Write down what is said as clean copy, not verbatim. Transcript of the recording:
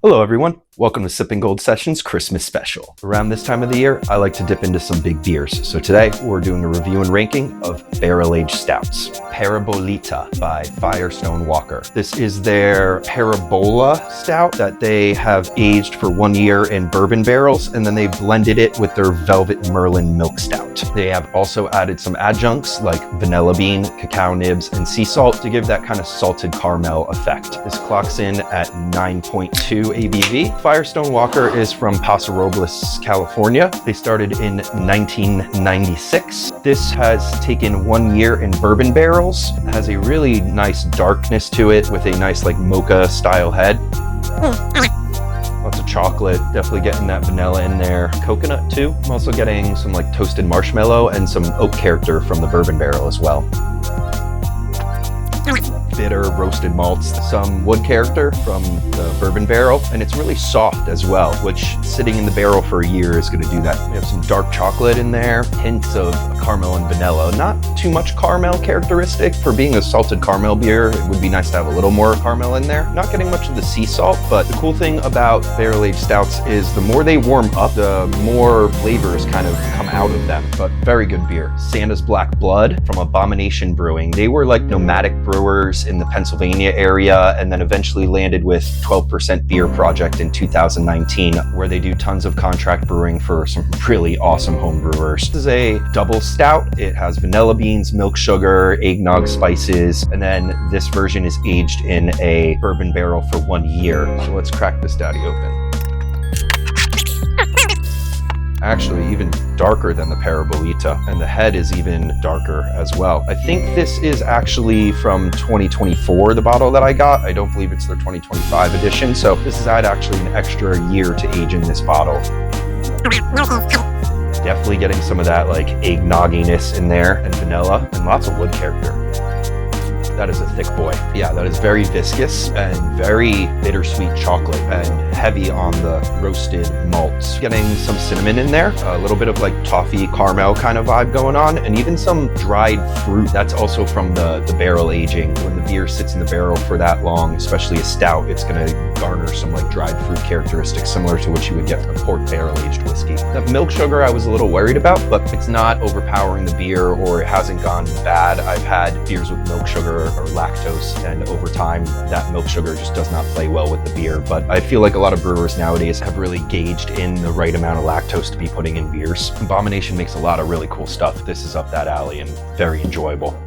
Hello everyone, welcome to Sipping Gold Sessions Christmas Special. Around this time of the year, I like to dip into some big beers. So today, we're doing a review and ranking of barrel-aged stouts. Parabolita by Firestone Walker. This is their Parabola stout that they have aged for 1 year in bourbon barrels, and then they blended it with their Velvet Merlin milk stout. They have also added some adjuncts like vanilla bean, cacao nibs, and sea salt to give that kind of salted caramel effect. This clocks in at 9.2 ABV. Firestone Walker is from Paso Robles, California. They started in 1996. This has taken 1 year in bourbon barrels. It has a really nice darkness to it with a nice like mocha style head. Lots of chocolate, definitely getting that vanilla in there. Coconut too. I'm also getting some like toasted marshmallow and some oak character from the bourbon barrel as well. Bitter roasted malts, some wood character from the bourbon barrel, and it's really soft as well, which sitting in the barrel for a year is going to do that. We have some dark chocolate in there, hints of caramel and vanilla. Not too much caramel characteristic. For being a salted caramel beer, it would be nice to have a little more caramel in there. Not getting much of the sea salt, but the cool thing about barrel-aged stouts is the more they warm up, the more flavors kind of come out of them. But very good beer. Santa's Black Blood from Abomination Brewing. They were like nomadic brewers in the Pennsylvania area, and then eventually landed with 12% Beer Project in 2019, where they do tons of contract brewing for some really awesome home brewers. This is a double stout. It has vanilla beans, milk sugar, eggnog spices, and then this version is aged in a bourbon barrel for 1 year. So let's crack this daddy open. Actually even darker than the Parabolita, and the head is even darker as well. I think this is actually from 2024, the bottle that I got. I don't believe it's their 2025 edition, so this is actually an extra year to age in this bottle. Definitely getting some of that like eggnogginess in there, and vanilla, and lots of wood character. That is a thick boy. Yeah, that is very viscous and very bittersweet chocolate and heavy on the roasted malts. Getting some cinnamon in there, a little bit of like toffee caramel kind of vibe going on, and even some dried fruit. That's also from the barrel aging. When the beer sits in the barrel for that long, especially a stout, it's gonna garner some like dried fruit characteristics similar to what you would get from a port barrel aged whiskey. That milk sugar I was a little worried about, but it's not overpowering the beer or it hasn't gone bad. I've had beers with milk sugar or lactose, and over time that milk sugar just does not play well with the beer. But I feel like a lot of brewers nowadays have really gauged in the right amount of lactose to be putting in beers. Abomination makes a lot of really cool stuff. This is up that alley and very enjoyable.